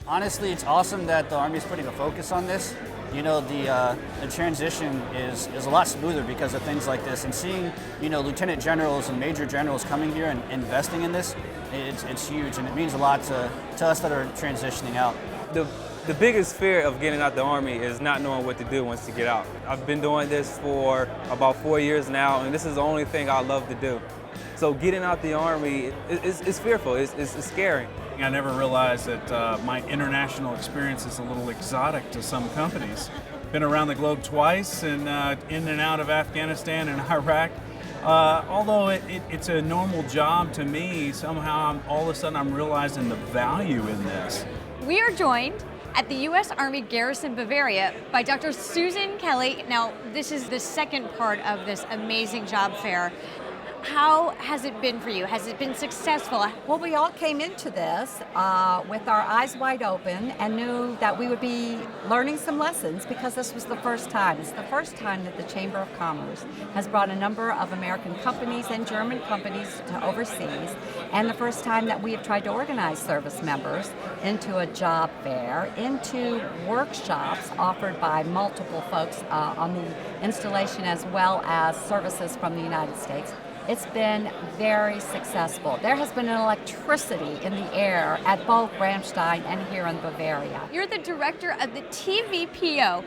Honestly, it's awesome that the Army's putting a focus on this. You know, the transition is a lot smoother because of things like this. And seeing, you know, lieutenant generals and major generals coming here and investing in this, it's huge, and it means a lot to us that are transitioning out. The biggest fear of getting out the Army is not knowing what to do once you get out. I've been doing this for about 4 years now, and this is the only thing I love to do. So getting out the Army is fearful, it's scary. I never realized that my international experience is a little exotic to some companies. Been around the globe twice and in and out of Afghanistan and Iraq. Although it's a normal job to me, somehow all of a sudden I'm realizing the value in this. We are joined at the US Army Garrison Bavaria by Dr. Susan Kelly. Now, this is the second part of this amazing job fair. How has it been for you? Has it been successful? Well, we all came into this with our eyes wide open and knew that we would be learning some lessons because this was the first time. It's the first time that the Chamber of Commerce has brought a number of American companies and German companies to overseas, and the first time that we have tried to organize service members into a job fair, into workshops offered by multiple folks on the installation as well as services from the United States. It's been very successful. There has been an electricity in the air at both Ramstein and here in Bavaria. You're the director of the TVPO.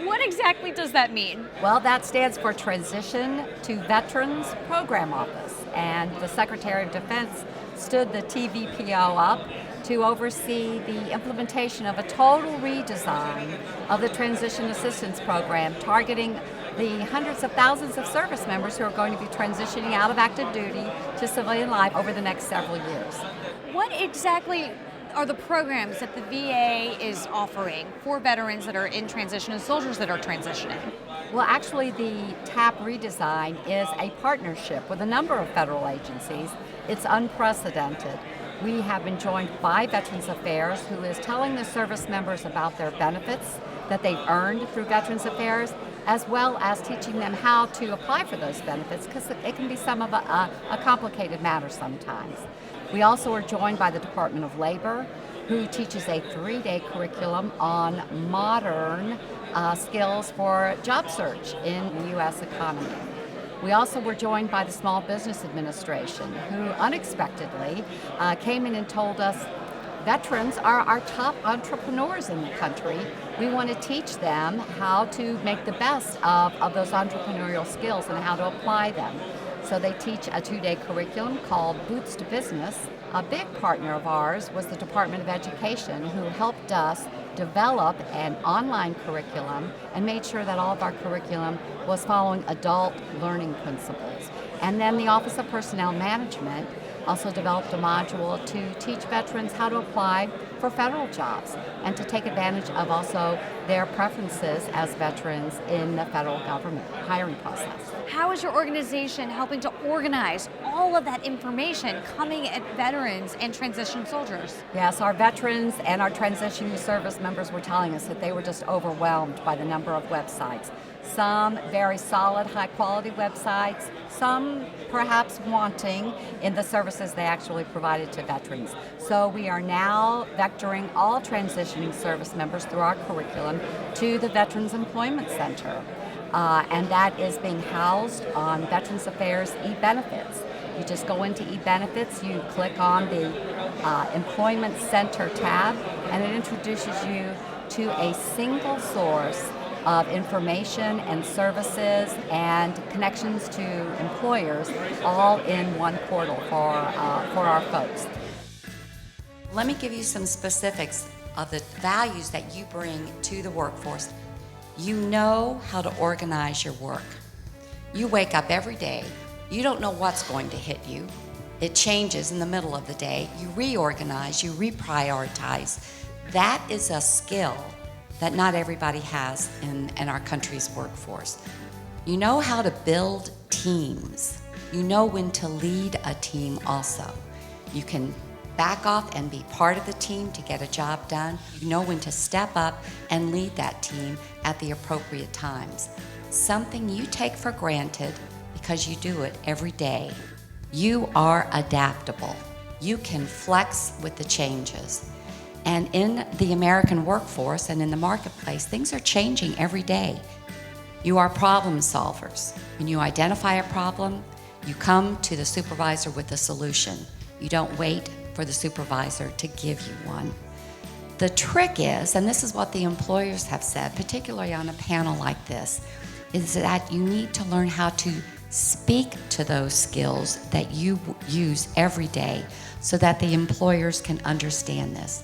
What exactly does that mean? Well, that stands for Transition to Veterans Program Office, and the Secretary of Defense stood the TVPO up to oversee the implementation of a total redesign of the Transition Assistance Program, targeting the hundreds of thousands of service members who are going to be transitioning out of active duty to civilian life over the next several years. What exactly are the programs that the VA is offering for veterans that are in transition and soldiers that are transitioning? Well, actually, the TAP redesign is a partnership with a number of federal agencies. It's unprecedented. We have been joined by Veterans Affairs, who is telling the service members about their benefits that they've earned through Veterans Affairs, as well as teaching them how to apply for those benefits, because it can be some of a complicated matter sometimes. We also are joined by the Department of Labor, who teaches a 3-day curriculum on modern skills for job search in the U.S. economy. We also were joined by the Small Business Administration, who unexpectedly came in and told us veterans are our top entrepreneurs in the country. We want to teach them how to make the best of those entrepreneurial skills and how to apply them. So they teach a 2-day curriculum called Boots to Business. A big partner of ours was the Department of Education, who helped us develop an online curriculum and made sure that all of our curriculum was following adult learning principles. And then the Office of Personnel Management also developed a module to teach veterans how to apply for federal jobs and to take advantage of also their preferences as veterans in the federal government hiring process. How is your organization helping to organize all of that information coming at veterans and transition soldiers? Yes, our veterans and our transitioning service members were telling us that they were just overwhelmed by the number of websites. Some very solid, high-quality websites, some perhaps wanting in the services they actually provided to veterans. So we are now vectoring all transitioning service members through our curriculum to the Veterans Employment Center. And that is being housed on Veterans Affairs e-benefits. You just go into e-benefits, you click on the Employment Center tab, and it introduces you to a single source of information and services and connections to employers, all in one portal for our folks. Let me give you some specifics of the values that you bring to the workforce. You know how to organize your work. You wake up every day. You don't know what's going to hit you. It changes in the middle of the day. You reorganize, you reprioritize. That is a skill that not everybody has in our country's workforce. You know how to build teams. You know when to lead a team also. You can back off and be part of the team to get a job done. You know when to step up and lead that team at the appropriate times. Something you take for granted because you do it every day. You are adaptable. You can flex with the changes. And in the American workforce and in the marketplace, things are changing every day. You are problem solvers. When you identify a problem, you come to the supervisor with a solution. You don't wait for the supervisor to give you one. The trick is, and this is what the employers have said, particularly on a panel like this, is that you need to learn how to speak to those skills that you use every day so that the employers can understand this.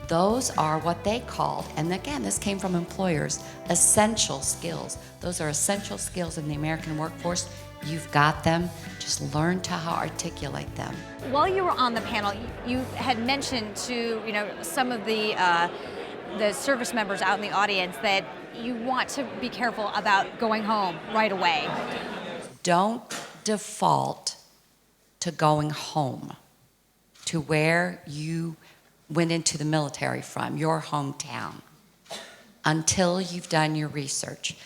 Those are what they called, and again, this came from employers, essential skills. Those are essential skills in the American workforce. You've got them. Just learn to how to articulate them. While you were on the panel, you had mentioned to some of the service members out in the audience that you want to be careful about going home right away. Don't default to going home to where you went into the military from, your hometown, until you've done your research.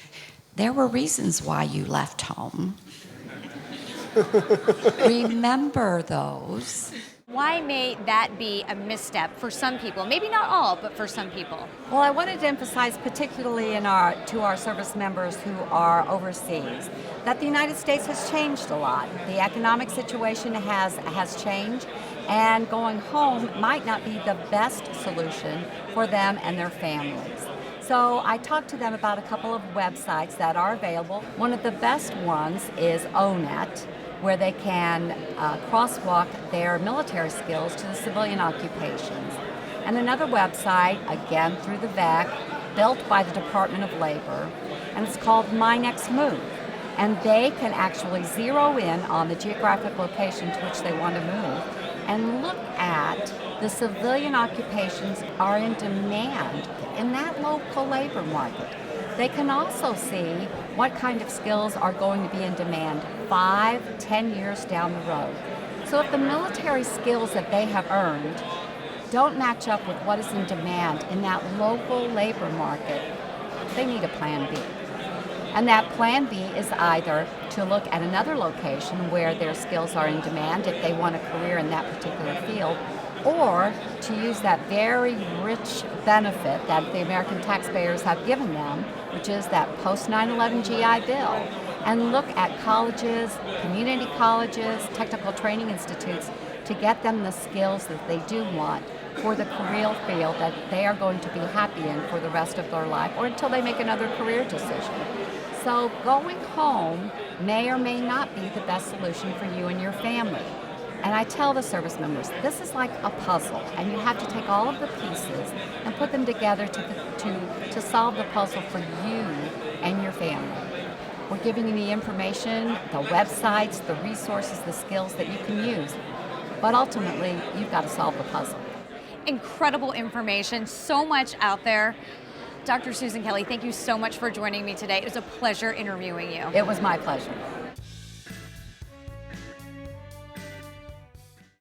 There were reasons why you left home. Remember those. Why may that be a misstep for some people? Maybe not all, but for some people. Well, I wanted to emphasize particularly to our service members who are overseas that the United States has changed a lot. The economic situation has changed, and going home might not be the best solution for them and their families. So I talked to them about a couple of websites that are available. One of the best ones is ONET, where they can crosswalk their military skills to the civilian occupations. And another website, again through the VAC, built by the Department of Labor, and it's called My Next Move. And they can actually zero in on the geographic location to which they want to move and look at the civilian occupations are in demand in that local labor market. They can also see what kind of skills are going to be in demand 5-10 years down the road. So if the military skills that they have earned don't match up with what is in demand in that local labor market, they need a plan B. And that plan B is either to look at another location where their skills are in demand if they want a career in that particular field, or to use that very rich benefit that the American taxpayers have given them, which is that post-9/11 GI Bill, and look at colleges, community colleges, technical training institutes to get them the skills that they do want for the career field that they are going to be happy in for the rest of their life or until they make another career decision. So going home may or may not be the best solution for you and your family. And I tell the service members, this is like a puzzle, and you have to take all of the pieces and put them together to solve the puzzle for you and your family. We're giving you the information, the websites, the resources, the skills that you can use. But ultimately, you've got to solve the puzzle. Incredible information, so much out there. Dr. Susan Kelly, thank you so much for joining me today. It was a pleasure interviewing you. It was my pleasure.